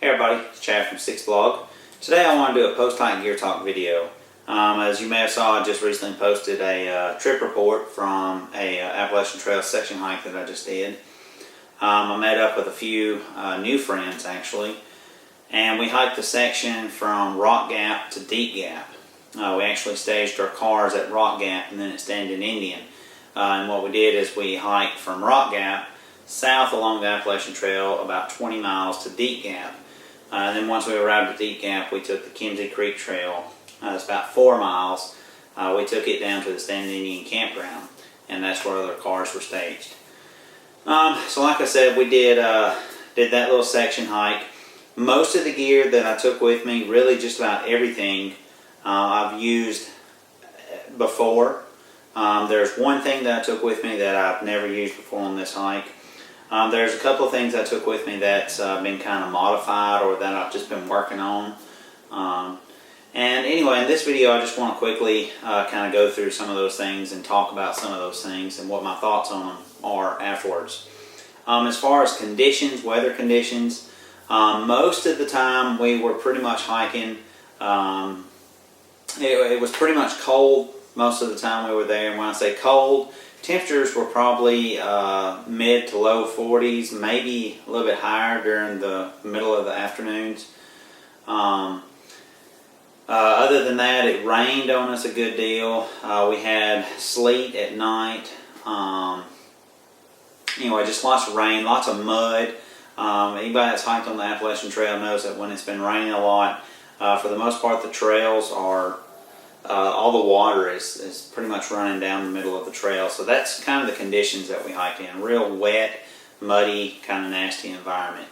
Hey everybody, it's Chad from Six Blog. Today I want to do a post-hike gear talk video. As you may have saw, I just recently posted a trip report from a Appalachian Trail section hike that I just did. I met up with a few new friends actually, and we hiked the section from Rock Gap to Deep Gap. We actually staged our cars at Rock Gap and then at Stand-in Indian. And what we did is we hiked from Rock Gap south along the Appalachian Trail about 20 miles to Deep Gap. And then once we arrived at Deep Gap, we took the Kimsey Creek Trail. It's about 4 miles. We took it down to the Stand-in Indian campground, and that's where other cars were staged. So like I said, we did that little section hike. Most of the gear that I took with me, really just about everything, I've used before. There's one thing that I took with me that I've never used before on this hike. There's a couple of things I took with me that's been kind of modified or that I've just been working on. And anyway, in this video I just want to quickly kind of go through some of those things and talk about some of those things and what my thoughts on them are afterwards. As far as conditions, weather conditions, most of the time we were pretty much hiking. It was pretty much cold most of the time we were there, and when I say cold, temperatures were probably mid to low 40s, maybe a little bit higher during the middle of the afternoons. Other than that, it rained on us a good deal. We had sleet at night. Anyway, just lots of rain, lots of mud. Anybody that's hiked on the Appalachian Trail knows that when it's been raining a lot, for the most part the trails are all the water is pretty much running down the middle of the trail. So that's kind of the conditions that we hiked in. Real wet, muddy, kind of nasty environment.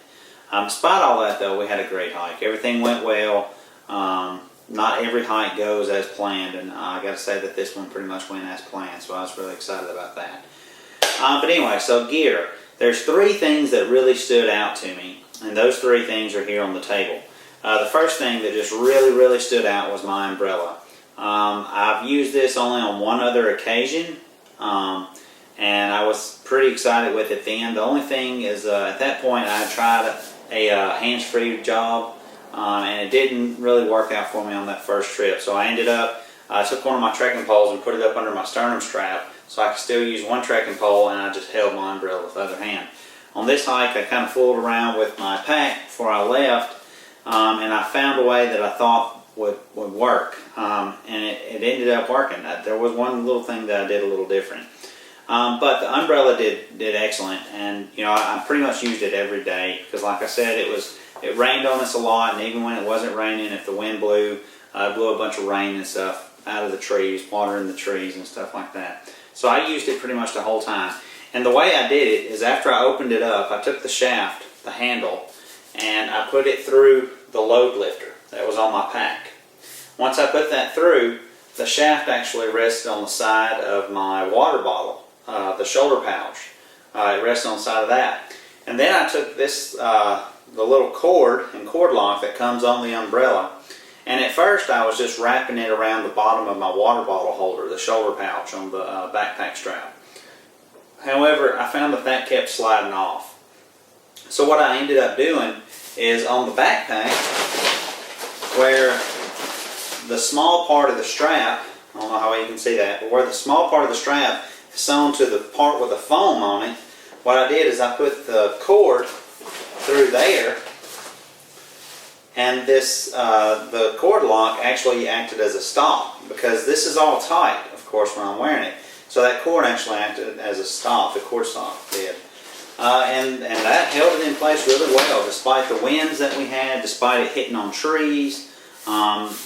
Despite all that though, we had a great hike. Everything went well. Not every hike goes as planned, and I got to say that this one pretty much went as planned, so I was really excited about that. But anyway, so gear. There's three things that really stood out to me, and those three things are here on the table. The first thing that just really stood out was my umbrella. I've used this only on one other occasion, and I was pretty excited with it then. The only thing is at that point I tried a hands-free job, and it didn't really work out for me on that first trip. So I took one of my trekking poles and put it up under my sternum strap so I could still use one trekking pole, and I just held my umbrella with the other hand. On this hike I kind of fooled around with my pack before I left, and I found a way that I thought would work, and it ended up working. There was one little thing that I did a little different, but the umbrella did excellent, and you know I pretty much used it every day because, like I said, it rained on us a lot, and even when it wasn't raining, if the wind blew, it blew a bunch of rain and stuff out of the trees, water in the trees and stuff like that. So I used it pretty much the whole time. And the way I did it is after I opened it up, I took the shaft, the handle, and I put it through the load lifter that was on my pack. Once I put that through, the shaft actually rested on the side of my water bottle, the shoulder pouch. It rested on the side of that. And then I took this, the little cord and cord lock that comes on the umbrella, and at first I was just wrapping it around the bottom of my water bottle holder, the shoulder pouch on the backpack strap. However, I found that kept sliding off. So what I ended up doing is on the backpack, where the small part of the strap, I don't know how you can see that, but where the small part of the strap is sewn to the part with the foam on it, what I did is I put the cord through there, and the cord lock actually acted as a stop, because this is all tight, of course, when I'm wearing it. So that cord actually acted as a stop, the cord stop did. And that held it in place really well, despite the winds that we had, despite it hitting on trees.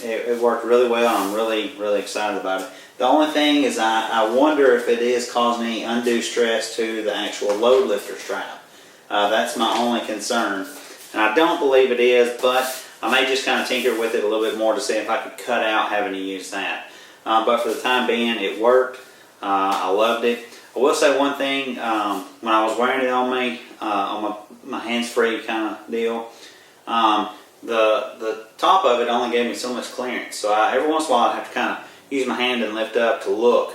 It worked really well, and I'm really excited about it. The only thing is I wonder if it is causing any undue stress to the actual load lifter strap. That's my only concern. And I don't believe it is, but I may just kind of tinker with it a little bit more to see if I could cut out having to use that. But for the time being, it worked. I loved it. I will say one thing, when I was wearing it on me, on my hands-free kind of deal, the top of it only gave me so much clearance. So every once in a while I'd have to kind of use my hand and lift up to look,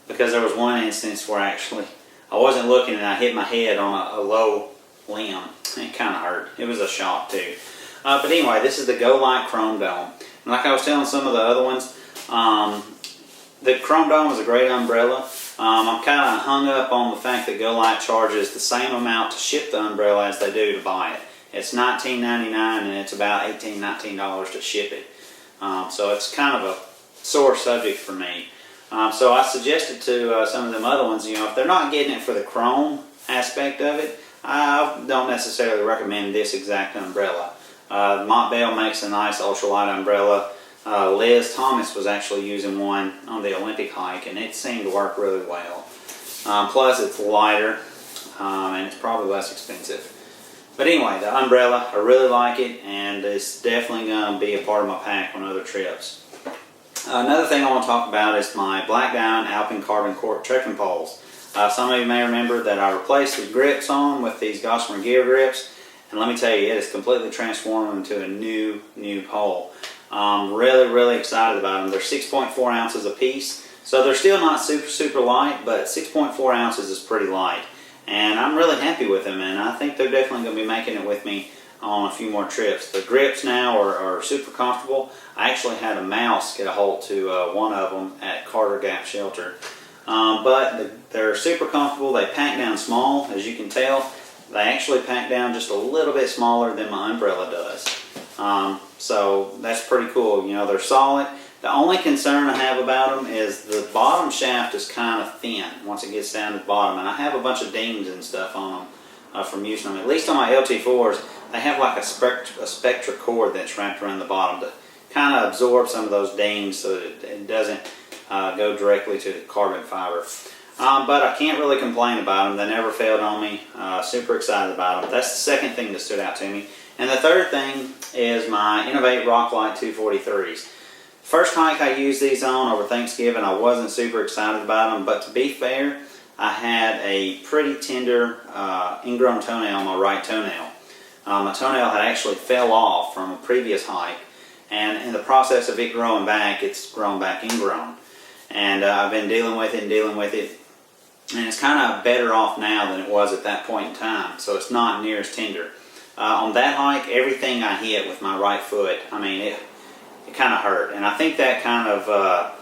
because there was one instance where actually I wasn't looking and I hit my head on a low limb. It kind of hurt. It was a shock too. But anyway, this is the Go Light Chrome Dome. And like I was telling some of the other ones, the Chrome Dome is a great umbrella. I'm kind of hung up on the fact that Go Light charges the same amount to ship the umbrella as they do to buy it. It's $19.99 and it's about $18, $19 to ship it. So it's kind of a sore subject for me. So I suggested to some of them other ones, if they're not getting it for the chrome aspect of it, I don't necessarily recommend this exact umbrella. Montbell makes a nice ultralight umbrella. Liz Thomas was actually using one on the Olympic hike and it seemed to work really well. Plus it's lighter and it's probably less expensive. But anyway, the umbrella, I really like it and it's definitely going to be a part of my pack on other trips. Another thing I want to talk about is my Black Diamond Alpine Carbon Cork trekking poles. Some of you may remember that I replaced the grips on with these Gossamer Gear grips, and let me tell you, it has completely transformed into a new pole. Really excited about them. They're 6.4 ounces a piece, so they're still not super light, but 6.4 ounces is pretty light. And I'm really happy with them, and I think they're definitely going to be making it with me on a few more trips. The grips now are super comfortable. I actually had a mouse get a hold to one of them at Carter Gap Shelter. But they're super comfortable. They pack down small, as you can tell. They actually pack down just a little bit smaller than my umbrella does. So that's pretty cool. They're solid. The only concern I have about them is the bottom shaft is kind of thin once it gets down to the bottom. And I have a bunch of dings and stuff on them from using them. At least on my LT4s, they have like a Spectra cord that's wrapped around the bottom to kind of absorb some of those dings so that it doesn't go directly to the carbon fiber. But I can't really complain about them. They never failed on me. Super excited about them. That's the second thing that stood out to me. And the third thing is my Innovate Rocklight 243s. First hike I used these on over Thanksgiving, I wasn't super excited about them, but to be fair, I had a pretty tender ingrown toenail on my right toenail. My toenail had actually fell off from a previous hike, and in the process of it growing back, it's grown back ingrown. And I've been dealing with it, and it's kind of better off now than it was at that point in time, so it's not near as tender. On that hike, everything I hit with my right foot, it kind of hurt, and I think that kind of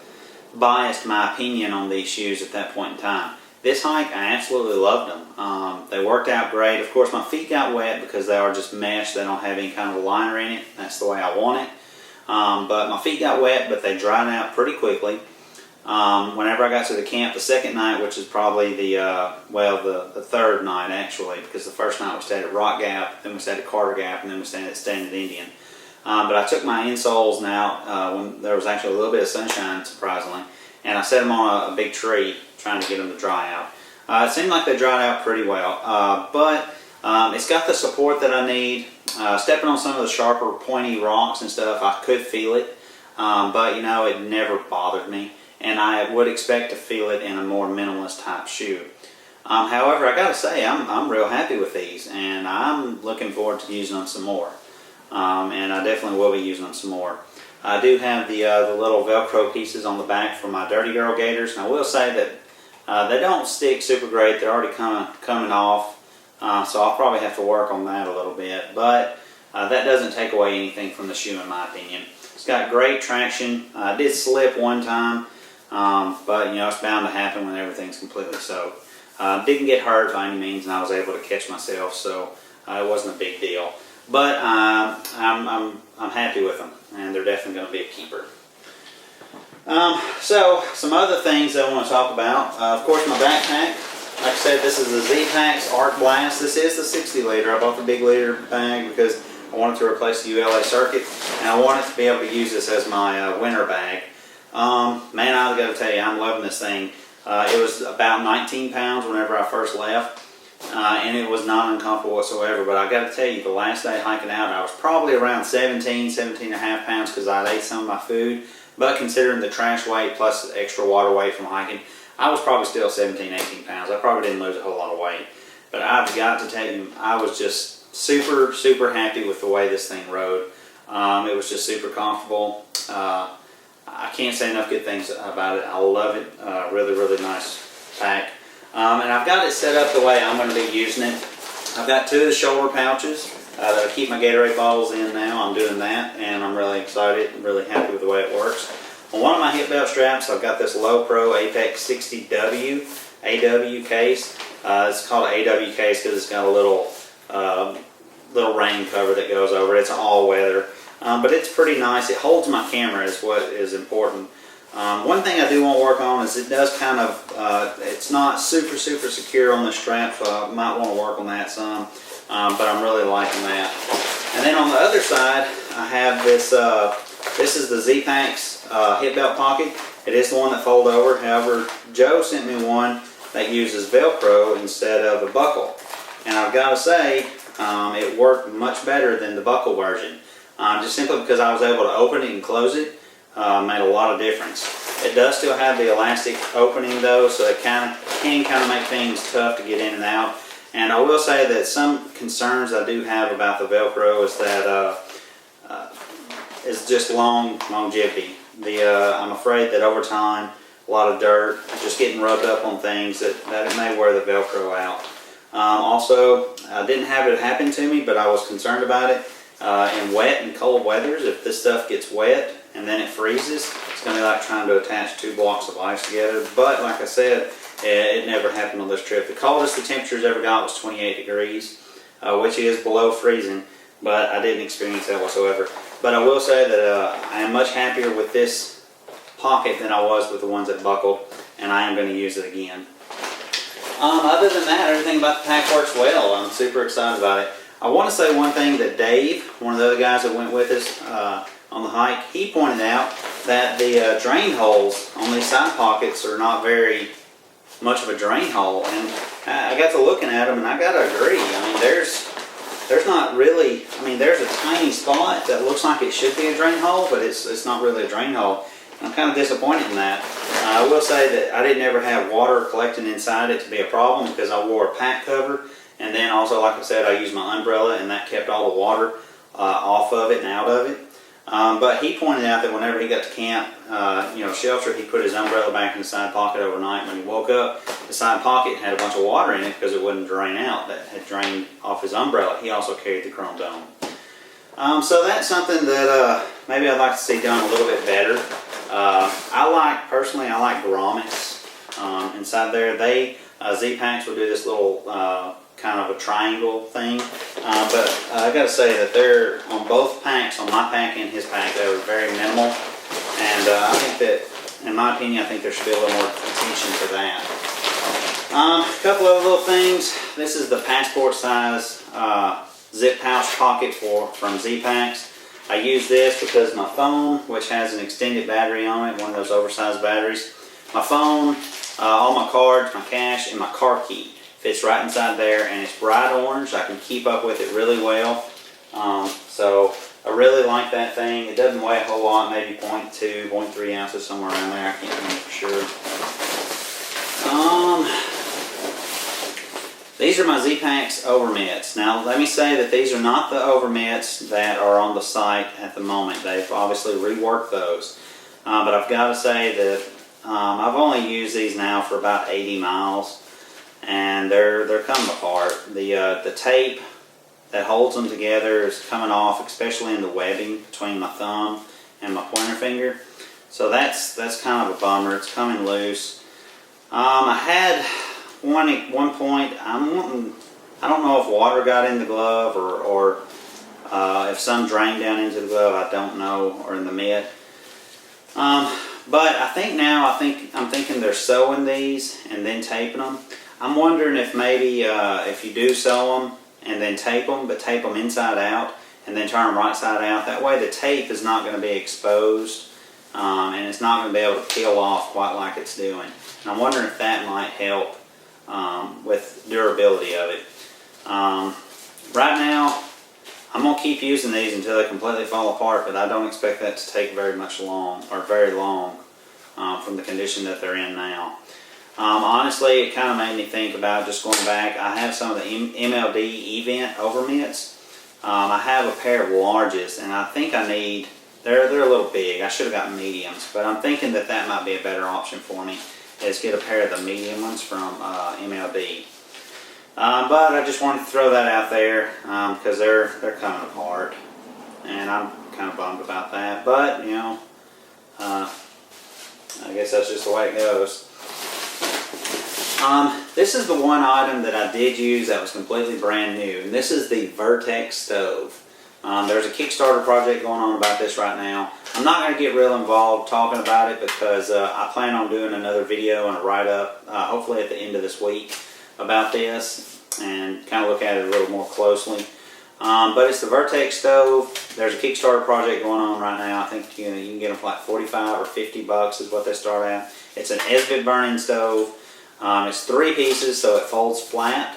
biased my opinion on these shoes at that point in time. This hike, I absolutely loved them. They worked out great. Of course, my feet got wet because they are just mesh. They don't have any kind of a liner in it. That's the way I want it. But my feet got wet, but they dried out pretty quickly. Whenever I got to the camp the second night, which is probably the third night actually, because the first night we stayed at Rock Gap, then we stayed at Carter Gap, and then we stayed at Standard Indian. But I took my insoles now when there was actually a little bit of sunshine, surprisingly, and I set them on a big tree trying to get them to dry out. It seemed like they dried out pretty well, but it's got the support that I need. Stepping on some of the sharper, pointy rocks and stuff, I could feel it, but it never bothered me, and I would expect to feel it in a more minimalist type shoe. However, I gotta say, I'm real happy with these, and I'm looking forward to using them some more. And I definitely will be using them some more. I do have the little Velcro pieces on the back for my Dirty Girl gaiters, and I will say that they don't stick super great. They're already coming off, so I'll probably have to work on that a little bit, but that doesn't take away anything from the shoe in my opinion. It's got great traction. I did slip one time, but it's bound to happen when everything's completely soaked. Didn't get hurt by any means, and I was able to catch myself, so it wasn't a big deal. But I'm happy with them, and they're definitely going to be a keeper. So some other things I want to talk about. Of course, my backpack. Like I said, this is the Z-Packs Arc Blast. This is the 60 liter. I bought the big liter bag because I wanted to replace the ULA circuit, and I wanted to be able to use this as my winter bag. Man, I got to tell you, I'm loving this thing. It was about 19 pounds whenever I first left. And it was not uncomfortable whatsoever, but I got to tell you, the last day hiking out, I was probably around 17 and a half pounds because I ate some of my food, but considering the trash weight plus the extra water weight from hiking, I was probably still 17, 18 pounds. I probably didn't lose a whole lot of weight, but I've got to tell you, I was just super happy with the way this thing rode. It was just super comfortable. I can't say enough good things about it. I love it. Really nice pack. And I've got it set up the way I'm going to be using it. I've got two of the shoulder pouches. that I keep my Gatorade bottles in now. I'm doing that, and I'm really excited and really happy with the way it works. On one of my hip belt straps, I've got this Low Pro Apex 60W AW case. It's called an AW case because it's got a little rain cover that goes over it. It's all weather, but it's pretty nice. It holds my camera is what is important. One thing I do want to work on is it does kind of, it's not super secure on the strap, so I might want to work on that some, but I'm really liking that. And then on the other side, I have this, this is the Z-Packs hip belt pocket. It is the one that folds over. However, Joe sent me one that uses Velcro instead of a buckle. And I've got to say, it worked much better than the buckle version. Just simply because I was able to open it and close it. Made a lot of difference. It does still have the elastic opening though, so it can make things tough to get in and out. And I will say that some concerns I do have about the Velcro is that is just longevity. I'm afraid that over time, a lot of dirt just getting rubbed up on things that it may wear the Velcro out. Also, I didn't have it happen to me, but I was concerned about it in wet and cold weathers. If this stuff gets wet and then it freezes, it's going to be like trying to attach 2 blocks of ice together. But like I said, it never happened on this trip. The coldest the temperatures ever got was 28 degrees, which is below freezing, but I didn't experience that whatsoever. But I will say that I am much happier with this pocket than I was with the ones that buckled, and I am going to use it again. Other than that, everything about the pack works well. I'm super excited about it. I want to say one thing that Dave, one of the other guys that went with us on the hike, he pointed out that the drain holes on these side pockets are not very much of a drain hole, and I got to looking at them and I got to agree. I mean, there's not really, I mean, there's a tiny spot that looks like it should be a drain hole, but it's not really a drain hole. I'm kind of disappointed in that. I will say that I didn't ever have water collecting inside it to be a problem because I wore a pack cover, and then also, like I said, I used my umbrella, and that kept all the water off of it and out of it. But he pointed out that whenever he got to camp, shelter, he put his umbrella back in the side pocket overnight. When he woke up, the side pocket had a bunch of water in it because it wouldn't drain out. That had drained off his umbrella. He also carried the chrome dome. So that's something that maybe I'd like to see done a little bit better. Personally, I like grommets inside there. Z-Packs will do this little kind of a triangle thing, but I got to say that they're on both packs, on my pack and his pack, they were very minimal, and I think that, in my opinion, I think there should be a little more attention to that. A couple of little things. This is the passport size zip pouch pocket from Z-Packs. I use this because my phone, which has an extended battery on it, one of those oversized batteries, my phone, all my cards, my cash, and my car key fits right inside there, and it's bright orange. I can keep up with it really well. So I really like that thing. It doesn't weigh a whole lot, maybe 0.2, 0.3 ounces, somewhere around there. I can't remember for sure. These are my Z-Packs over mitts. Now, let me say that these are not the over mitts that are on the site at the moment. They've obviously reworked those. But I've got to say that I've only used these now for about 80 miles. And they're coming apart. The tape that holds them together is coming off, especially in the webbing between my thumb and my pointer finger. So that's kind of a bummer. It's coming loose. I had one at one point. I don't know if water got in the glove or if some drained down into the glove. I don't know, or in the mitt. But I think now I'm thinking they're sewing these and then taping them. I'm wondering if maybe if you do sew them and then tape them, but tape them inside out and then turn them right side out. That way the tape is not going to be exposed and it's not going to be able to peel off quite like it's doing. And I'm wondering if that might help with durability of it. Right now, I'm going to keep using these until they completely fall apart, but I don't expect that to take very long from the condition that they're in now. Honestly, it kind of made me think about just going back. I have some of the MLD event over mitts. I have a pair of larges, and I think they're a little big. I should have gotten mediums, but I'm thinking that might be a better option for me, is get a pair of the medium ones from MLD. But I just wanted to throw that out there because they're coming apart, and I'm kind of bummed about that. But you know, I guess that's just the way it goes. This is the one item that I did use that was completely brand new, and this is the Vertex stove. There's a Kickstarter project going on about this right now. I'm not going to get real involved talking about it because I plan on doing another video and a write-up, hopefully at the end of this week, about this and kind of look at it a little more closely. But it's the Vertex stove. There's a Kickstarter project going on right now. I think you can get them for like 45 or 50 bucks is what they start at. It's an Esbit burning stove. It's 3 pieces, so it folds flat.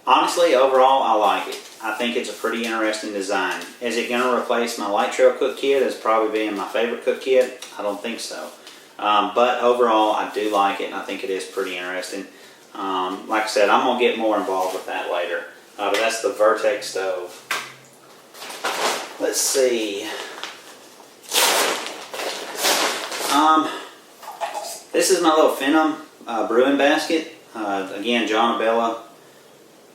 Honestly, overall, I like it. I think it's a pretty interesting design. Is it going to replace my Light Trail cook kit as probably being my favorite cook kit? I don't think so. But overall, I do like it, and I think it is pretty interesting. Like I said, I'm going to get more involved with that later. But that's the Vertex stove. Let's see. This is my little Phenom brewing basket. Again, John and Bella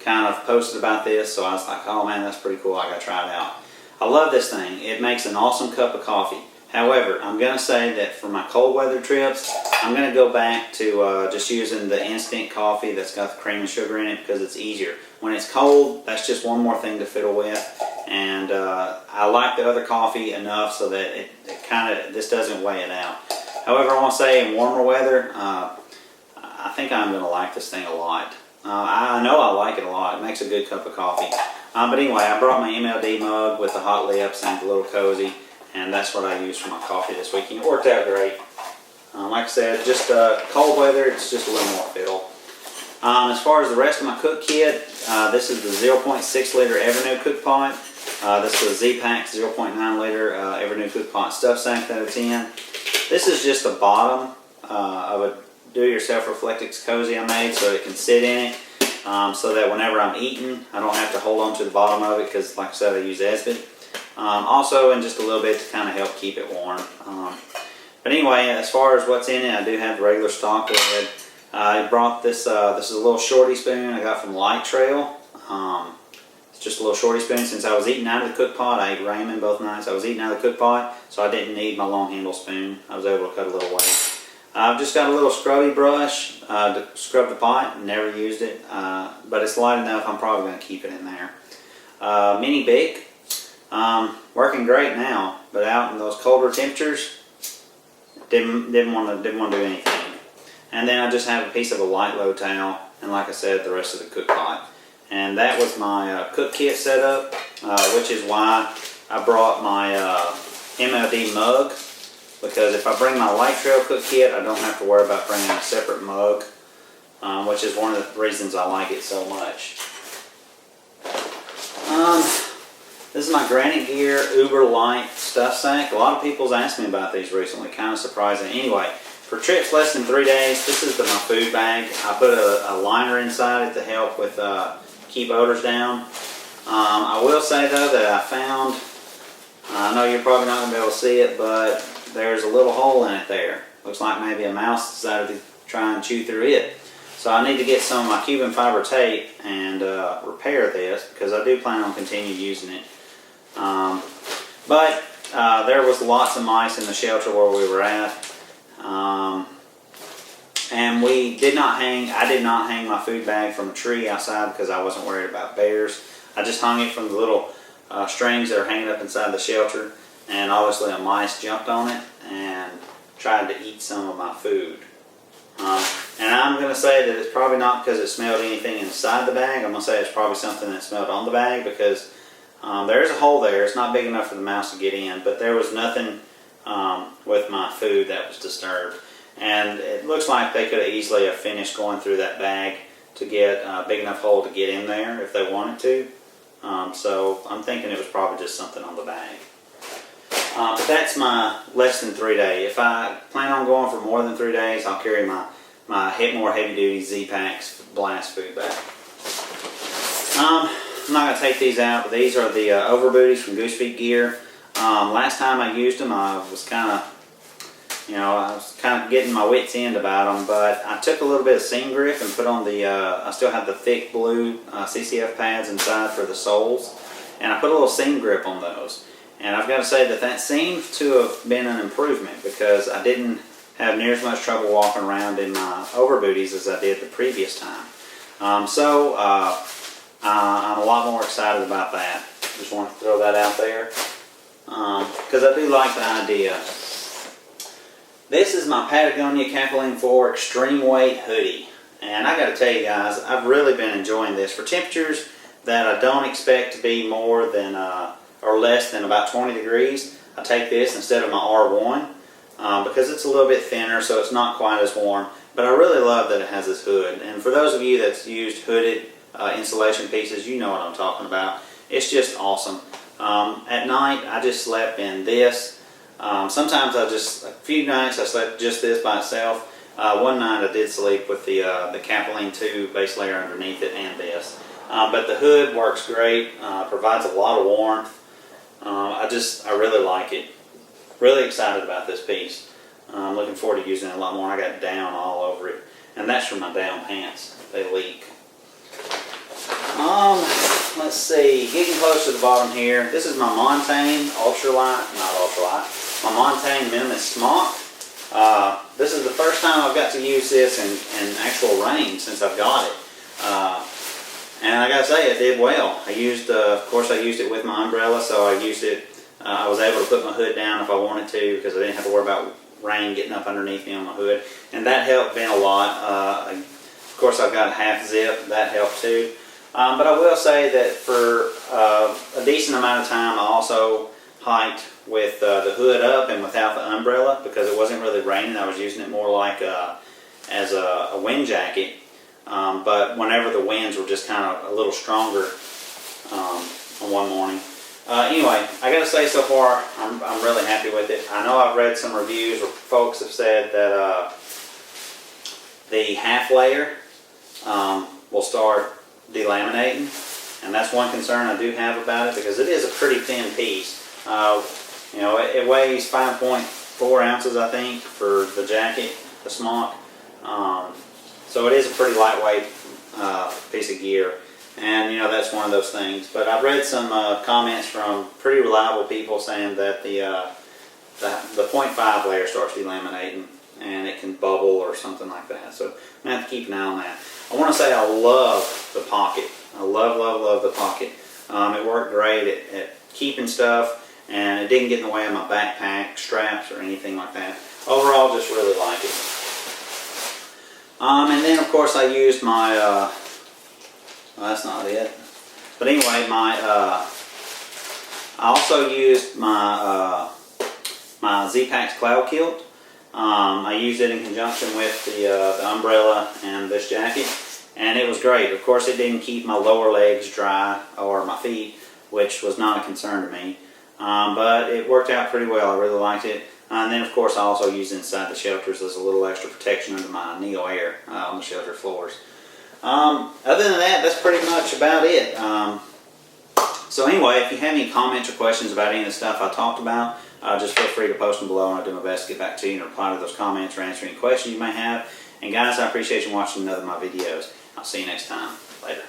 kind of posted about this, so I was like, oh man, that's pretty cool. I gotta try it out. I love this thing. It makes an awesome cup of coffee. However, I'm gonna say that for my cold weather trips, I'm gonna go back to just using the instant coffee that's got the cream and sugar in it because it's easier. When it's cold, that's just one more thing to fiddle with, and I like the other coffee enough so that it this doesn't weigh it out. However, I want to say in warmer weather, I think I'm going to like this thing a lot. I know I like it a lot. It makes a good cup of coffee. But anyway, I brought my MLD mug with the hot lips and the little cozy, and that's what I used for my coffee this week. And it worked out great. Like I said, just cold weather, it's just a little more fiddle. As far as the rest of my cook kit, this is the 0.6 liter Evernew cook pot. This is the Z-Pack 0.9 liter Evernew cook pot stuff sack that it's in. This is just the bottom of a do-it-yourself Reflectix cozy I made so it can sit in it so that whenever I'm eating I don't have to hold on to the bottom of it because like I said I use Esbit. Also and just a little bit to kind of help keep it warm. But anyway, as far as what's in it, I do have the regular stock lid. I brought this, this is a little shorty spoon I got from Light Trail. It's just a little shorty spoon. Since I was eating out of the cook pot, I ate ramen both nights. I was eating out of the cook pot, so I didn't need my long handle spoon. I was able to cut a little away. I've just got a little scrubby brush to scrub the pot. Never used it, but it's light enough. I'm probably going to keep it in there. Mini Bic, working great now, but out in those colder temperatures, didn't want to do anything. And then I just have a piece of a light low towel, and like I said, the rest of the cook pot. And that was my cook kit setup, which is why I brought my MLD mug, because if I bring my Light Trail cook kit, I don't have to worry about bringing a separate mug, which is one of the reasons I like it so much. This is my Granite Gear Uber Light stuff sack. A lot of people's asked me about these recently, kind of surprising. Anyway, for trips less than 3 days, this is my food bag. I put a liner inside it to help with keep odors down. I will say though that I found, I know you're probably not going to be able to see it, but there's a little hole in it there. Looks like maybe a mouse decided to try and chew through it. So I need to get some of my Cuban fiber tape and repair this because I do plan on continuing using it. But there was lots of mice in the shelter where we were at. And I did not hang my food bag from a tree outside because I wasn't worried about bears. I just hung it from the little strings that are hanging up inside the shelter, and obviously a mice jumped on it and tried to eat some of my food. And I'm going to say that it's probably not because it smelled anything inside the bag. I'm going to say it's probably something that smelled on the bag because there is a hole there. It's not big enough for the mouse to get in, but there was nothing with my food that was disturbed. And it looks like they could have easily have finished going through that bag to get a big enough hole to get in there if they wanted to. So I'm thinking it was probably just something on the bag. But that's my less than 3 day. If I plan on going for more than 3 days, I'll carry my more heavy duty Z-Packs Blast food bag. I'm not going to take these out, but these are the over Booties from Goose Feet Gear. Last time I used them, I was kind of you know, I was kind of getting my wits end about them, but I took a little bit of seam grip and put on the, I still have the thick blue CCF pads inside for the soles, and I put a little seam grip on those. And I've got to say that that seems to have been an improvement, because I didn't have near as much trouble walking around in my over booties as I did the previous time. I'm a lot more excited about that. Just want to throw that out there, because I do like the idea. This is my Patagonia Capilene 4 Extreme Weight Hoodie. And I got to tell you guys, I've really been enjoying this. For temperatures that I don't expect to be more than or less than about 20 degrees, I take this instead of my R1 because it's a little bit thinner, so it's not quite as warm. But I really love that it has this hood. And for those of you that's used hooded insulation pieces, you know what I'm talking about. It's just awesome. At night, I just slept in this. Sometimes a few nights I slept just this by itself. One night I did sleep with the Capilene 2 base layer underneath it and this. But the hood works great, provides a lot of warmth. I really like it. Really excited about this piece. I'm looking forward to using it a lot more. I got down all over it. And that's from my down pants. They leak. Let's see, getting close to the bottom here. This is my Montagne my Montagne Minimalist Smock. This is the first time I've got to use this in actual rain since I've got it. And I gotta say, it did well. I used, of course I used it with my umbrella, so I used it, I was able to put my hood down if I wanted to, because I didn't have to worry about rain getting up underneath me on my hood. And that helped vent a lot. Of course I've got a half zip, that helped too. But I will say that for a decent amount of time I also hiked with the hood up and without the umbrella, because it wasn't really raining. I was using it more like as a wind jacket. But whenever the winds were just kind of a little stronger on one morning. Anyway, I gotta say, so far I'm really happy with it. I know I've read some reviews where folks have said that the half layer will start delaminating, and that's one concern I do have about it, because it is a pretty thin piece. You know, it weighs 5.4 ounces, I think, for the jacket, the smock. So it is a pretty lightweight piece of gear, and you know, that's one of those things. But I've read some comments from pretty reliable people saying that the 0.5 layer starts delaminating and it can bubble or something like that. So I'm gonna have to keep an eye on that. I want to say I love the pocket. I love the pocket. It worked great at keeping stuff, and it didn't get in the way of my backpack straps or anything like that. Overall, just really like it. And then of course I used my, well, that's not it. But anyway, I also used my my Z-Pax Cloud Kilt. I used it in conjunction with the umbrella and this jacket, and it was great. Of course, it didn't keep my lower legs dry or my feet, which was not a concern to me. But it worked out pretty well. I really liked it. And then, of course, I also used it inside the shelters as a little extra protection under my Neo Air on the shelter floors. Other than that, that's pretty much about it. So anyway, if you have any comments or questions about any of the stuff I talked about, just feel free to post them below, and I'll do my best to get back to you and reply to those comments or answer any questions you may have. And guys, I appreciate you watching another of my videos. I'll see you next time. Later.